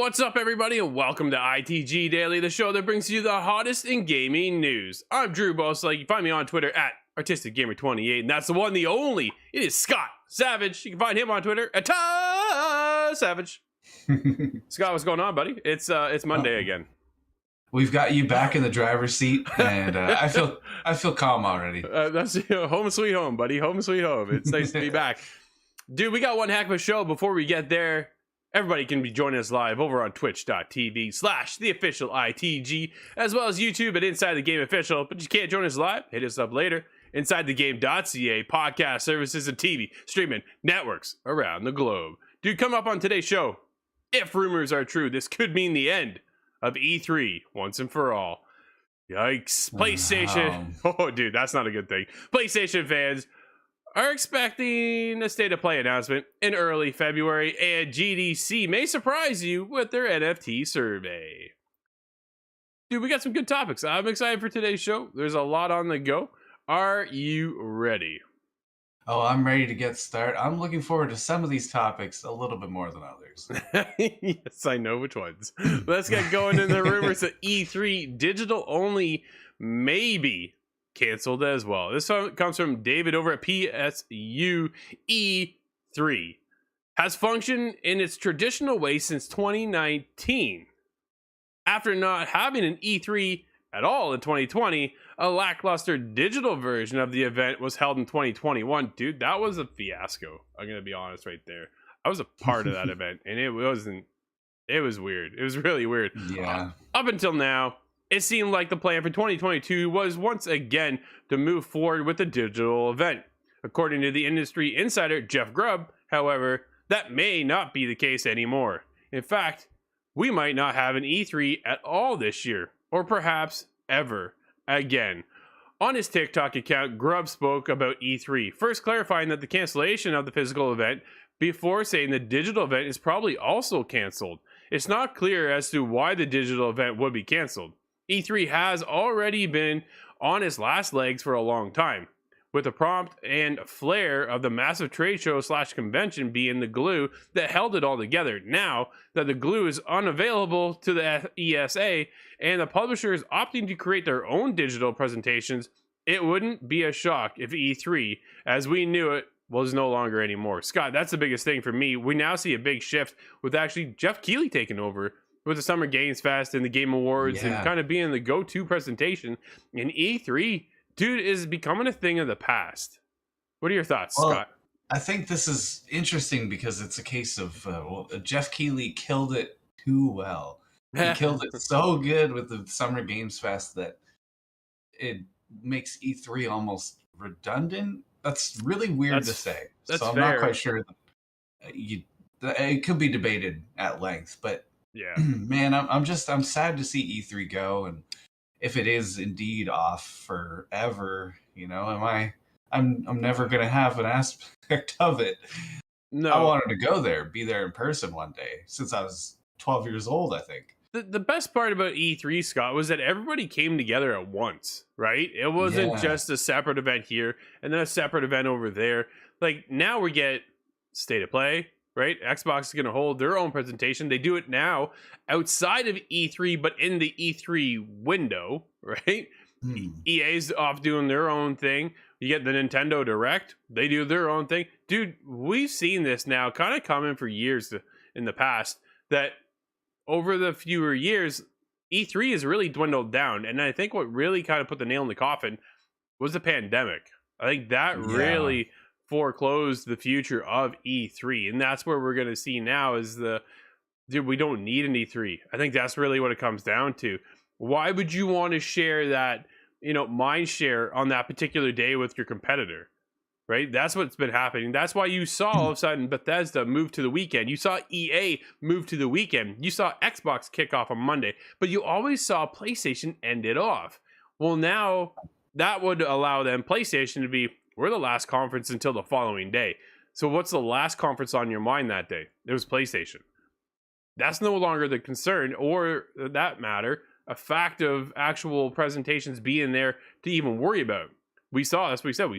What's up, everybody, and welcome to ITG Daily, the show that brings you the hottest in gaming news. I'm Drew Bosa. You can find me on Twitter at ArtisticGamer28, and that's the one, the only. It is Scott Savage. You can find him on Twitter at Savage. Scott, what's going on, buddy? It's Monday again. We've got you back in the driver's seat, and I feel calm already. That's home sweet home, buddy. Home sweet home. It's nice to be back, dude. We got one heck of a show. Before we get there, everybody can be joining us live over on twitch.tv/theofficialITG, as well as YouTube at Inside the Game Official. But you can't join us live, hit us up later. InsideTheGame.ca, podcast services and TV streaming networks around the globe. Dude, come up on today's show. If rumors are true, this could mean the end of E3 once and for all. Yikes. PlayStation. Oh, dude, that's not a good thing. PlayStation fans are expecting a state of play announcement in early February, and GDC may surprise you with their NFT survey. Dude, we got some good topics. I'm excited for today's show. There's a lot on the go. Are you ready? Oh, I'm ready to get started. I'm looking forward to some of these topics a little bit more than others. Yes, I know which ones. Let's get going in the rumors that E3 digital only may canceled as well. This one comes from David over at PSU. E3 has functioned in its traditional way since 2019. After not having an E3 at all in 2020, a lackluster digital version of the event was held in 2021. Dude, that was a fiasco. I'm going to be honest right there. I was a part of that event, and it was weird. It was really weird. Yeah. Up until now, it seemed like the plan for 2022 was once again to move forward with the digital event. According to the industry insider Jeff Grubb, however, that may not be the case anymore. In fact, we might not have an E3 at all this year, or perhaps ever again. On his TikTok account, Grubb spoke about E3, first clarifying that the cancellation of the physical event before saying the digital event is probably also canceled. It's not clear as to why the digital event would be canceled. E3 has already been on its last legs for a long time, with the prompt and flair of the massive trade show / convention being the glue that held it all together. Now that the glue is unavailable to the ESA and the publisher is opting to create their own digital presentations, it wouldn't be a shock if E3, as we knew it, was no longer anymore. Scott, that's the biggest thing for me. We now see a big shift with actually Jeff Keighley taking over with the Summer Games Fest and the Game Awards and kind of being the go-to presentation. And E3, dude, is becoming a thing of the past. What are your thoughts, Scott? I think this is interesting because it's a case of Jeff Keighley killed it too well. He killed it so good with the Summer Games Fest that it makes E3 almost redundant. That's really weird to say. So I'm not quite sure. It could be debated at length, but yeah, man, I'm sad to see E3 go, and if it is indeed off forever, I'm never gonna have an aspect of it. No, I wanted to go there, be there in person one day since I was 12 years old, I think. The best part about E3, Scott, was that everybody came together at once, right? It wasn't just a separate event here and then a separate event over there. Like, now we get State of Play, right? Xbox is going to hold their own presentation. They do it now outside of E3, but in the E3 window, right? EA's off doing their own thing. You get the Nintendo Direct. They do their own thing. Dude, we've seen this now kind of coming for years in the past that over the fewer years, E3 has really dwindled down. And I think what really kind of put the nail in the coffin was the pandemic. I think that really foreclosed the future of E3. And that's where we're going to see now is dude, we don't need an E3. I think that's really what it comes down to. Why would you want to share that, mind share on that particular day with your competitor? Right? That's what's been happening. That's why you saw all of a sudden Bethesda move to the weekend. You saw EA move to the weekend. You saw Xbox kick off on Monday, but you always saw PlayStation end it off. Well, now that would allow them, PlayStation, to be, we're the last conference until the following day. So what's the last conference on your mind that day? It was PlayStation. That's no longer the concern, or that matter, a fact of actual presentations being there to even worry about. We saw, as we said,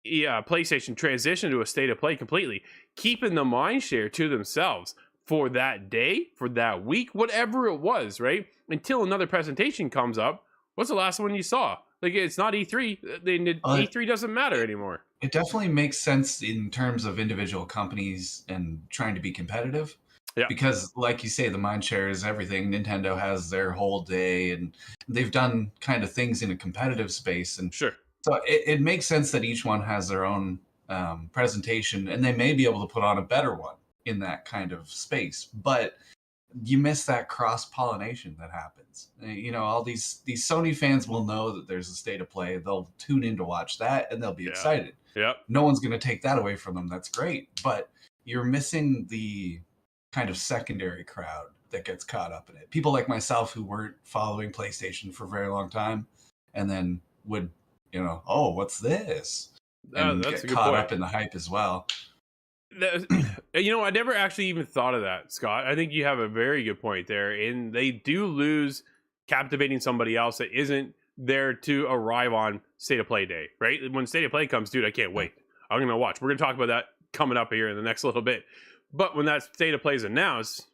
PlayStation transition to a state of play completely, keeping the mind share to themselves. for that day, for that week, whatever it was, right? Until another presentation comes up. What's the last one you saw? Like, it's not E3. E3 doesn't matter anymore. It definitely makes sense in terms of individual companies and trying to be competitive. Yeah. Because, like you say, the mind share is everything. Nintendo has their whole day, and they've done kind of things in a competitive space. And Sure. so it makes sense that each one has their own presentation, and they may be able to put on a better one in that kind of space. But you miss that cross pollination that happens. You know, all these Sony fans will know that there's a state of play. They'll tune in to watch that, and they'll be excited. Yeah. No one's going to take that away from them. That's great, but you're missing the kind of secondary crowd that gets caught up in it. People like myself who weren't following PlayStation for a very long time, and then would, you know, oh, what's this? And That's get caught up in the hype as well. You know, I never actually even thought of that, Scott. I think you have a very good point there. And they do lose captivating somebody else that isn't there to arrive on State of Play Day, right? When State of Play comes, dude, I can't wait. I'm going to watch. We're going to talk about that coming up here in the next little bit. But when that State of Play is announced,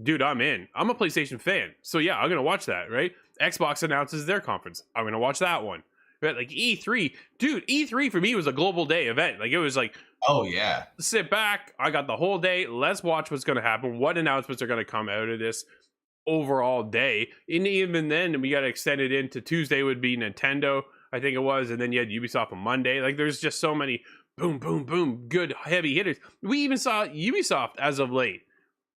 dude, I'm in. I'm a PlayStation fan. So yeah, I'm going to watch that, right? Xbox announces their conference. I'm going to watch that one. Right? Like E3, dude, E3 for me was a global day event. Like, it was like, oh yeah, sit back. I got the whole day. Let's watch what's going to happen. What announcements are going to come out of this overall day? And even then, we got extended into Tuesday would be Nintendo, I think it was. And then you had Ubisoft on Monday. Like, there's just so many boom, boom, boom, good heavy hitters. We even saw Ubisoft as of late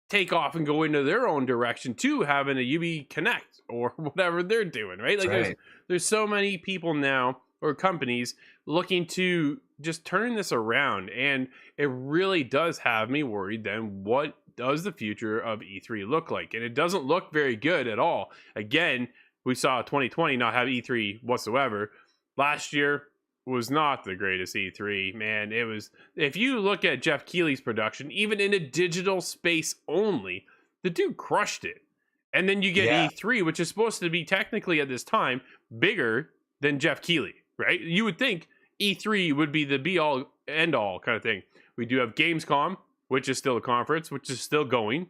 take off and go into their own direction too, having a Ubi Connect or whatever they're doing, right? Like, right. There's so many people now, or companies, looking to just turn this around, and it really does have me worried. Then what does the future of E3 look like? And it doesn't look very good at all. Again, we saw 2020 not have E3 whatsoever. Last year was not the greatest E3, man. It was, if you look at Jeff Keighley's production, even in a digital space only, the dude crushed it. And then you get E3, which is supposed to be technically at this time bigger than Jeff Keighley, right? You would think E3 would be the be all end all kind of thing. We do have Gamescom, which is still a conference, which is still going.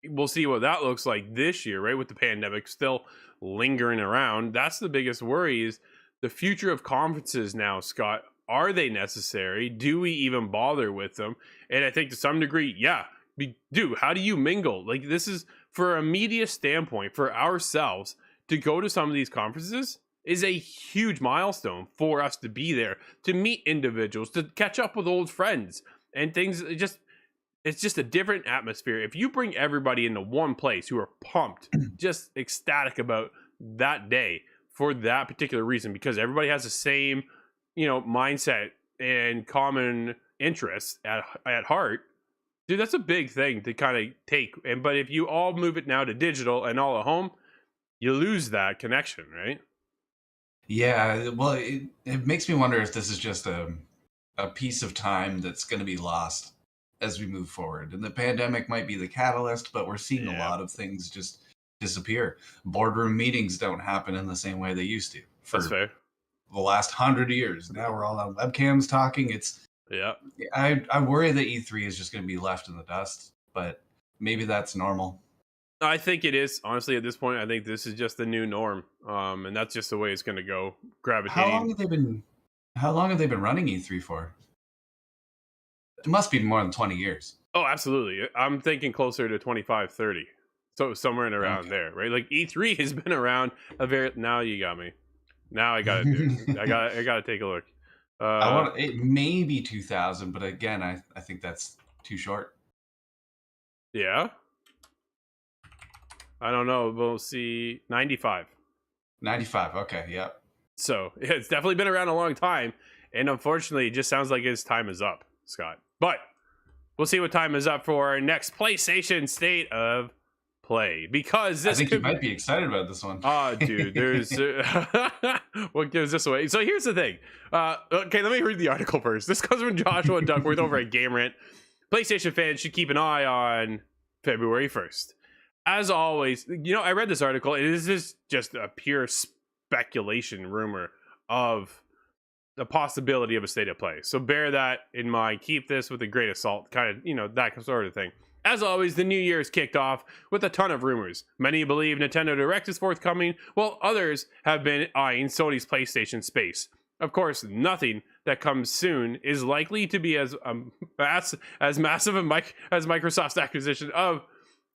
We'll see what that looks like this year, right? With the pandemic still lingering around. That's the biggest worry, is the future of conferences now, Scott. Are they necessary? Do we even bother with them? And I think to some degree, yeah. How do you mingle? Like, this is, for a media standpoint, for ourselves, to go to some of these conferences is a huge milestone for us to be there, to meet individuals, to catch up with old friends and things. It's just a different atmosphere. If you bring everybody into one place who are pumped, just ecstatic about that day for that particular reason, because everybody has the same, mindset and common interests at heart, dude, that's a big thing to kind of take. But if you all move it now to digital and all at home, you lose that connection, right? Yeah, well, it makes me wonder if this is just a piece of time that's going to be lost as we move forward. And the pandemic might be the catalyst, but we're seeing a lot of things just disappear. Boardroom meetings don't happen in the same way they used to for That's fair. the last 100 years. Now we're all on webcams talking. I worry that E3 is just going to be left in the dust, but have that's normal. I think it is, honestly. At this point, I think this is just the new norm, and that's just the way it's going to go. Gravitating. How long have they been running E3 for? It must be more than 20 years. Oh, absolutely. I'm thinking closer to 25, 30. So somewhere in around there, right? Like, E3 has been around now you got me. Now I got to do. I got to take a look. It may be 2000, but again, I think that's too short. Yeah. I don't know. We'll see. 95. 95. Okay. Yep. So it's definitely been around a long time. And unfortunately, it just sounds like his time is up, Scott. But we'll see what time is up for our next PlayStation State of Play. Because this, I think you might be excited about this one. Oh, dude. There's what gives this away? So here's the thing. Okay, let me read the article first. This comes from Joshua Duckworth over at Game Rant. PlayStation fans should keep an eye on February 1st. As always, I read this article. It is just a pure speculation rumor of the possibility of a state of play. So bear that in mind. Keep this with a grain of salt, kind of, that sort of thing. As always, the new year is kicked off with a ton of rumors. Many believe Nintendo Direct is forthcoming, while others have been eyeing Sony's PlayStation space. Of course, nothing that comes soon is likely to be as massive as Microsoft's acquisition of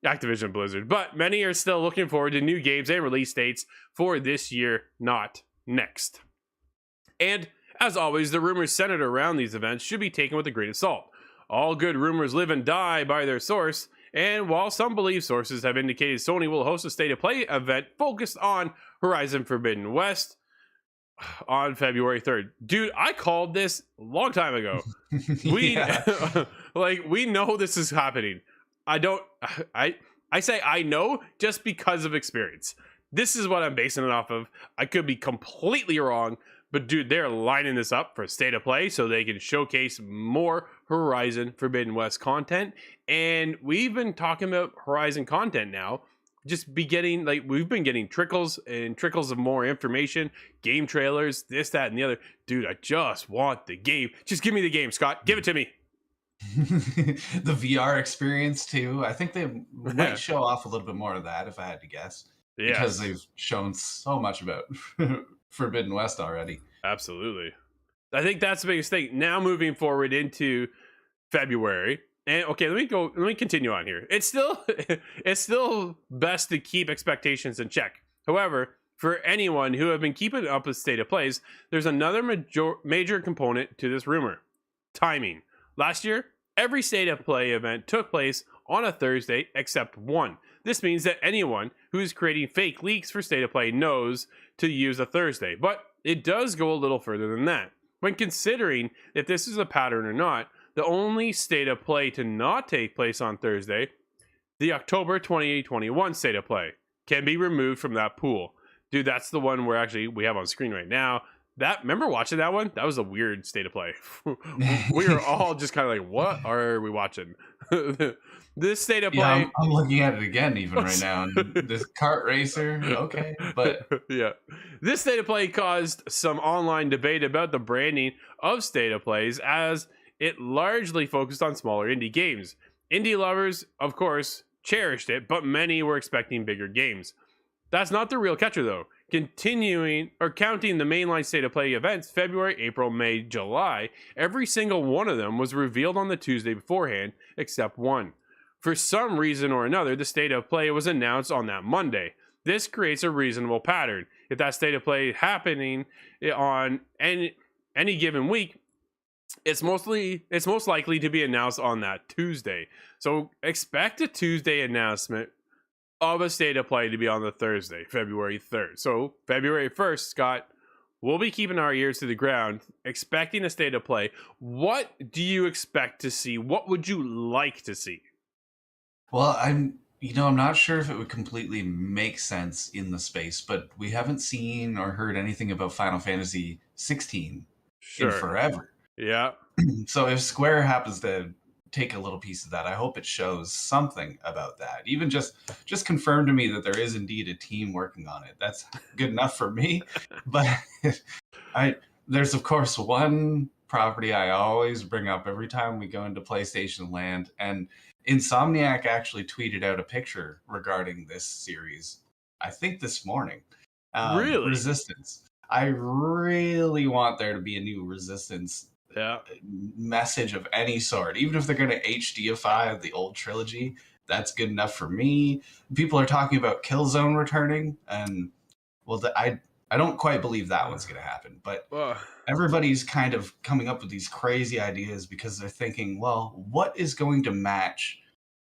Activision Blizzard, but many are still looking forward to new games and release dates for this year, not next. And as always, the rumors centered around these events should be taken with a grain of salt. All good rumors live and die by their source, and while some believe sources have indicated Sony will host a State of Play event focused on Horizon Forbidden West on February 3rd. Dude, I called this a long time ago. We we know this is happening. I say I know just because of experience. This is what I'm basing it off of. I could be completely wrong, but dude, they're lining this up for State of Play so they can showcase more Horizon Forbidden West content. And we've been talking about Horizon content now. Just be getting, we've been getting trickles and trickles of more information, game trailers, this, that, and the other. Dude, I just want the game. Just give me the game, Scott. Give it to me. The VR experience too. I think they might show off a little bit more of that if I had to guess. Yeah. Because they've shown so much about Forbidden West already. Absolutely. I think that's the biggest thing. Now moving forward into February. And okay, let me continue on here. It's still best to keep expectations in check. However, for anyone who have been keeping up with State of Plays, there's another major component to this rumor. Timing. Last year, every State of Play event took place on a Thursday except one. This means that anyone who is creating fake leaks for State of Play knows to use a Thursday, but it does go a little further than that. When considering if this is a pattern or not, the only State of Play to not take place on Thursday, the October 2021 State of Play, can be removed from that pool. Dude, that's the one we have on screen right now. Remember watching that one? That was a weird State of Play. We were all just kind of like, what are we watching? This State of Play. Yeah, I'm looking at it again even right now. And this kart racer, okay. But yeah. This State of Play caused some online debate about the branding of State of Plays, as it largely focused on smaller indie games. Indie lovers, of course, cherished it, but many were expecting bigger games. That's not the real catcher, though. Counting the mainline State of Play events, February, April, May, July, every single one of them was revealed on the Tuesday beforehand, except one. For some reason or another, the State of Play was announced on that Monday. This creates a reasonable pattern. If that State of Play happening on any given week, it's most likely to be announced on that Tuesday. So expect a Tuesday announcement of a State of Play to be on the Thursday, February 3rd. So February 1st, Scott, we'll be keeping our ears to the ground, expecting a State of Play. What do you expect to see? What would you like to see? Well, I'm not sure if it would completely make sense in the space, but we haven't seen or heard anything about Final Fantasy 16 in forever. Yeah. So if Square happens to take a little piece of that, I hope it shows something about that. Even just confirm to me that there is indeed a team working on it. That's good enough for me. But there's of course one property I always bring up every time we go into PlayStation Land, and Insomniac actually tweeted out a picture regarding this series, I think this morning. Really? Resistance. I really want there to be a new Resistance message of any sort. Even if they're going to HDify the old trilogy, that's good enough for me. People are talking about Killzone returning, and well, I don't quite believe that one's going to happen. But everybody's kind of coming up with these crazy ideas because they're thinking, well, what is going to match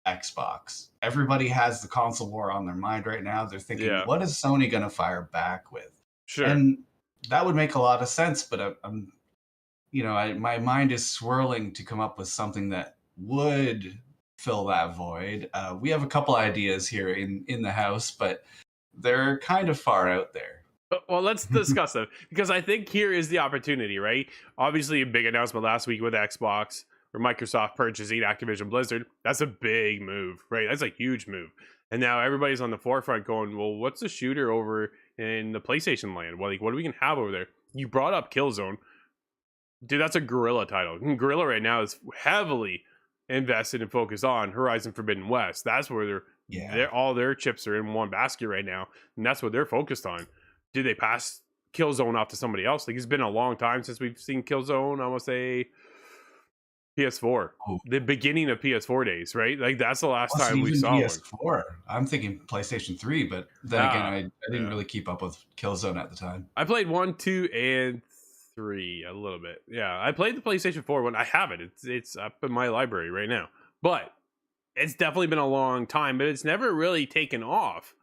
Xbox? Everybody has the console war on their mind right now. They're thinking, what is Sony going to fire back with? Sure. And that would make a lot of sense, but my mind is swirling to come up with something that would fill that void. We have a couple ideas here in the house, but they're kind of far out there. Well, let's discuss them, because I think here is the opportunity, right? Obviously, a big announcement last week with Xbox or Microsoft purchasing Activision Blizzard. That's a big move, right? That's a huge move. And now everybody's on the forefront going, well, what's the shooter over in the PlayStation land? Well, what do we can have over there? You brought up Killzone. Dude, that's a Guerrilla title. Guerrilla right now is heavily invested and focused on Horizon Forbidden West. That's where Yeah. all their chips are in one basket right now, and that's what they're focused on. Do they pass Killzone off to somebody else? Like, it's been a long time since we've seen Killzone. I want to say PS4, Oh, the beginning of PS4 days, right? Like, that's the last wasn't time we even saw one. PS4. I'm thinking PlayStation 3, but then again, Ah, I didn't yeah. really keep up with Killzone at the time. I played 1, 2, and 3 a little bit. Yeah, I played the PlayStation 4 one. I have it. It's up in my library right now. But it's definitely been a long time, but it's never really taken off.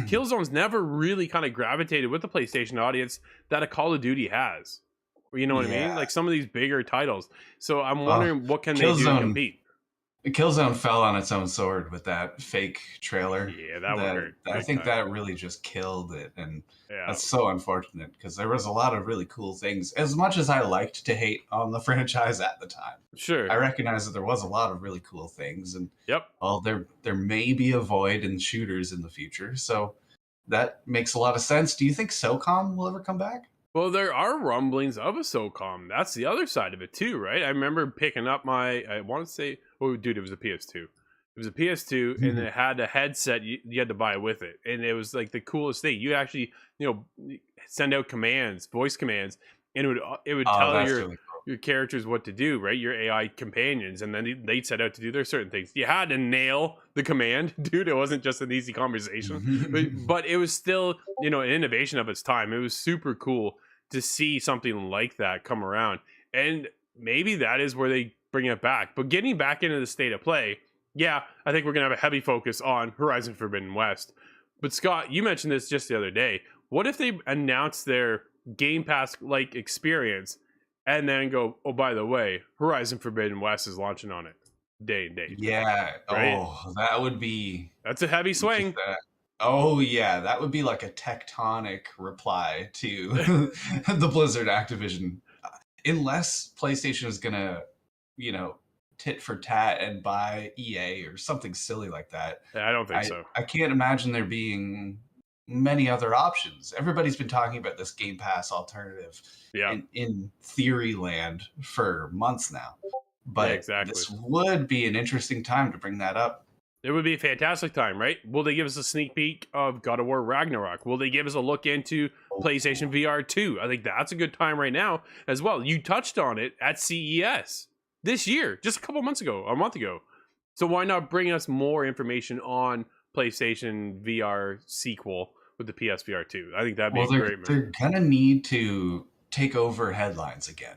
Killzone's never really kind of gravitated with the PlayStation audience that a Call of Duty has. You know what I mean? Yeah. Like some of these bigger titles. So I'm Well, wondering what can they do to Killzone compete? Killzone fell on its own sword with that fake trailer. Yeah, that one That hurt I big think time. that really just killed it, and Yeah, that's so unfortunate because there was a lot of really cool things. As much as I liked to hate on the franchise at the time, sure. I recognize that there was a lot of really cool things, and Yep. well, there may be a void in shooters in the future, so that makes a lot of sense. Do you think SOCOM will ever come back? Well, there are rumblings of a SOCOM. That's the other side of it too, right? I remember picking up I want to say, oh, dude, it was a PS2. It was a PS2, and it had a headset you had to buy with it, and it was like the coolest thing. You actually, send out commands, voice commands, and it would Oh, tell that's really your characters what to do, right? Your AI companions, and then they'd set out to do their certain things. You had to nail the command, dude. It wasn't just an easy conversation, cool. but it was still, an innovation of its time. It was super cool to see something like that come around, and maybe that is where they bring it back. But getting back into the state of play, yeah, I think we're gonna have a heavy focus on Horizon Forbidden West. But Scott, you mentioned this just the other day. What if they announce their Game Pass like experience and then go, oh, by the way, Horizon Forbidden West is launching on it day and date, Yeah. right? Oh, that would be That's a heavy just swing. that. Oh yeah, that would be like a tectonic reply to the Blizzard Activision. Unless PlayStation is gonna, you know, tit for tat and buy EA or something silly like that. I don't think I so. I can't imagine there being many other options. Everybody's been talking about this Game Pass alternative Yeah, in theory land for months now. yeah, But exactly. this would be an interesting time to bring that up. It would be a fantastic time, right? Will they give us a sneak peek of God of War Ragnarok? Will they give us a look into PlayStation VR 2? I think that's a good time right now as well. You touched on it at CES this year, just a couple months ago, a month ago. So why not bring us more information on PlayStation VR sequel with the PSVR 2? I think that'd be Well, a great move. they're gonna need to take over headlines again.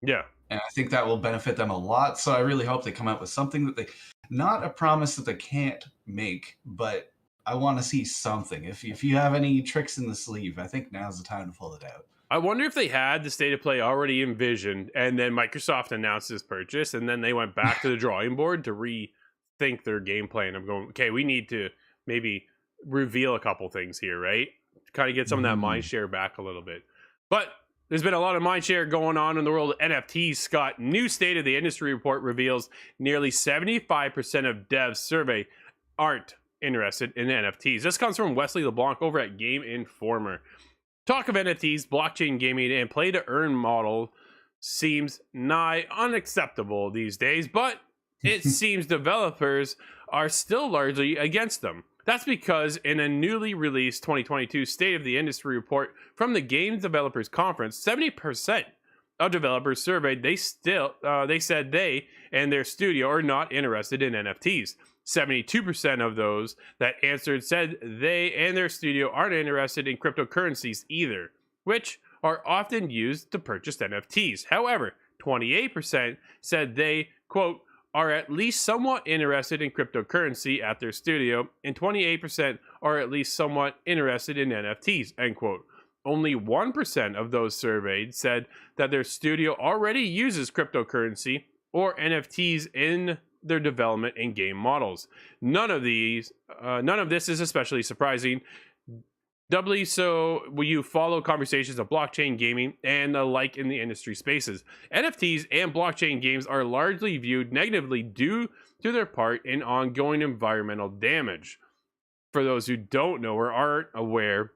Yeah. And I think that will benefit them a lot. So I really hope they come out with something that they, not a promise that they can't make, but I want to see something. If you have any tricks in the sleeve, I think now's the time to pull it out. I wonder if they had the state of play already envisioned, and then Microsoft announced this purchase, and then they went back to the drawing board to rethink their game plan. I'm going, okay, we need to maybe reveal a couple things here, right? Kind of get some of that mind Mm. share back a little bit. But there's been a lot of mind share going on in the world of NFTs. Scott, new state of the industry report reveals nearly 75% of devs surveyed aren't interested in NFTs. This comes from Wesley LeBlanc over at Game Informer. Talk of NFTs, blockchain gaming, and play to earn model seems nigh unacceptable these days, but it seems developers are still largely against them. That's because in a newly released 2022 State of the Industry report from the Game Developers Conference, 70% of developers surveyed they said they and their studio are not interested in NFTs. 72% of those that answered said they and their studio aren't interested in cryptocurrencies either, which are often used to purchase NFTs. However, 28% said they, quote, are at least somewhat interested in cryptocurrency at their studio, and 28% are at least somewhat interested in NFTs, end quote. Only 1% of those surveyed said that their studio already uses cryptocurrency or NFTs in their development and game models. None of this is especially surprising. Doubly so will you follow conversations of blockchain gaming and the like in the industry spaces. NFTs and blockchain games are largely viewed negatively due to their part in ongoing environmental damage. For those who don't know or aren't aware,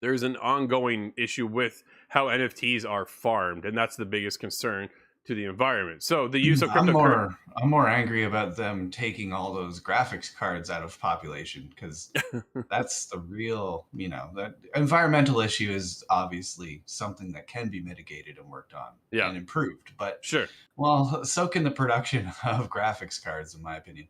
there's an ongoing issue with how NFTs are farmed, and that's the biggest concern. to the environment. So the use of I'm cryptocurrency. more angry about them taking all those graphics cards out of population, because that's the real, that environmental issue is obviously something that can be mitigated and worked on and improved. But sure, well, so can the production of graphics cards, in my opinion.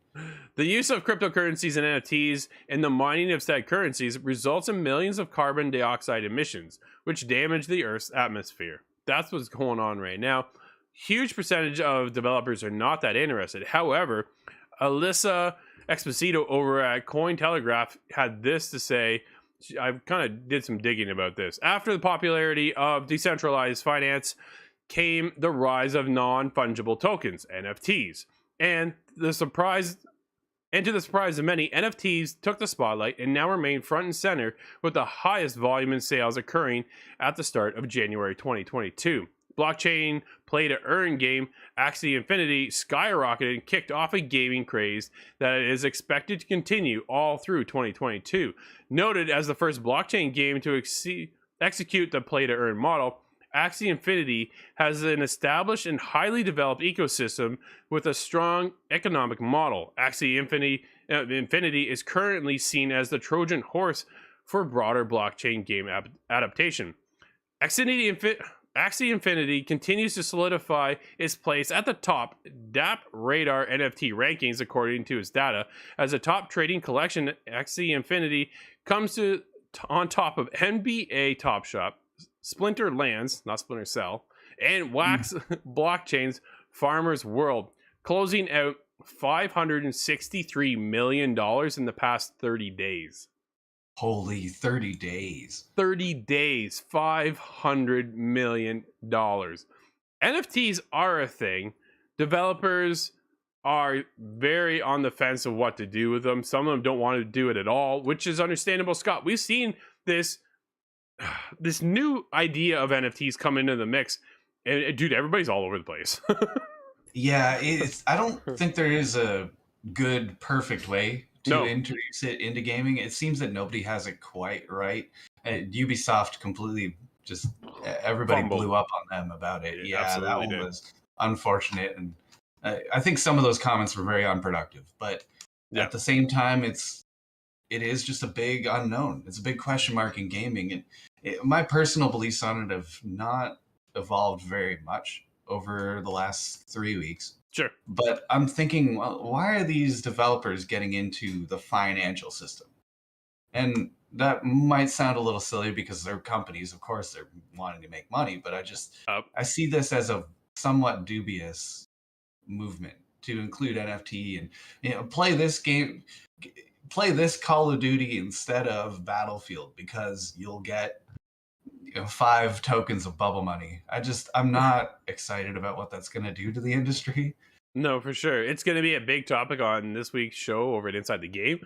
The use of cryptocurrencies and NFTs and the mining of said currencies results in millions of carbon dioxide emissions, which damage the Earth's atmosphere. That's what's going on right now. Huge percentage of developers are not that interested. However, Alyssa Exposito over at Cointelegraph had this to say. I kind of did some digging about this. After the popularity of decentralized finance came the rise of non-fungible tokens, NFTs. And to the surprise of many, NFTs took the spotlight and now remain front and center, with the highest volume in sales occurring at the start of January 2022. Blockchain play-to-earn game Axie Infinity skyrocketed and kicked off a gaming craze that is expected to continue all through 2022. Noted as the first blockchain game to execute the play-to-earn model, Axie Infinity has an established and highly developed ecosystem with a strong economic model. Axie Infinity is currently seen as the Trojan horse for broader blockchain game adaptation. Axie Infinity continues to solidify its place at the top DApp Radar NFT rankings according to its data. As a top trading collection, Axie Infinity comes on top of NBA Top Shop, Splinter Lands, not Splinter Cell, and Wax Blockchain's Farmer's World, closing out $563 million in the past 30 days. Holy 30 days. 30 days, $500 million. NFTs are a thing. Developers are very on the fence of what to do with them. Some of them don't want to do it at all, which is understandable. Scott, we've seen this new idea of NFTs come into the mix, and dude, everybody's all over the place. Yeah, I don't think there is a good, perfect way to introduce it into gaming. It seems that nobody has it quite right. Ubisoft completely just everybody blew up on them about it. Yeah, that one was unfortunate, and I think some of those comments were very unproductive. But at the same time, it is just a big unknown. It's a big question mark in gaming, and my personal beliefs on it have not evolved very much over the last 3 weeks. Sure. But I'm thinking, well, why are these developers getting into the financial system? And that might sound a little silly because they're companies. Of course, they're wanting to make money. But I see this as a somewhat dubious movement to include NFT and play this game, play this Call of Duty instead of Battlefield because you'll get 5 tokens of bubble money. I'm not excited about what that's going to do to the industry. No, for sure. It's going to be a big topic on this week's show over at Inside the Game.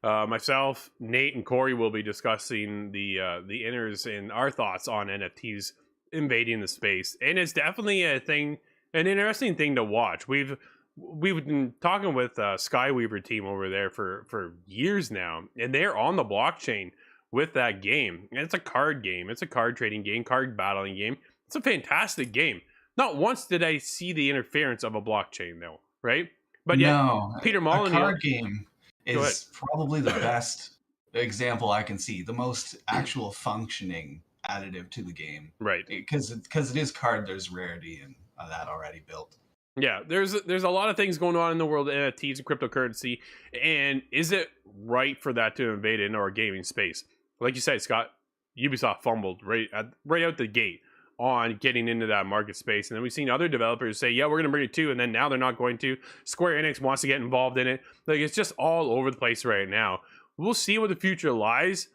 Myself, Nate, and Corey will be discussing the inners and our thoughts on NFTs invading the space. And it's definitely an interesting thing to watch. We've been talking with Skyweaver team over there for years now, and they're on the blockchain with that game. And it's a card game. It's a card trading game, card battling game. It's a fantastic game. Not once did I see the interference of a blockchain, though, right? But no, Peter Molyneux, a card game is probably the best example I can see. The most actual functioning additive to the game, right? Because it is card. There's rarity and that already built. Yeah, there's a lot of things going on in the world of NFTs and cryptocurrency, and is it right for that to invade into our gaming space? Like you said, Scott, Ubisoft fumbled right out the gate on getting into that market space, and then we've seen other developers say, yeah, we're going to bring it too, and then now they're not going to. Square Enix wants to get involved in it. Like, it's just all over the place right now. We'll see what the future lies,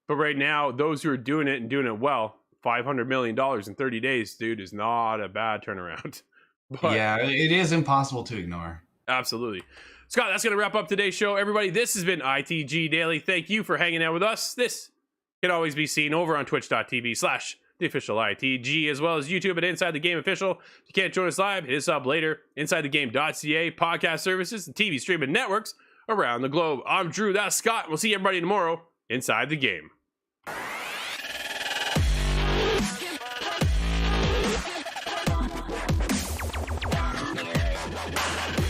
but right now, those who are doing it and doing it well, $500 million in 30 days, dude, is not a bad turnaround. But yeah, it is impossible to ignore. Absolutely. Scott, that's going to wrap up today's show. Everybody, this has been ITG Daily. Thank you for hanging out with us. This can always be seen over on twitch.tv/the official ITG, as well as YouTube at Inside the Game Official. If you can't join us live, hit us up later. InsideTheGame.ca, podcast services, and TV streaming networks around the globe. I'm Drew, that's Scott. We'll see everybody tomorrow Inside the Game. it.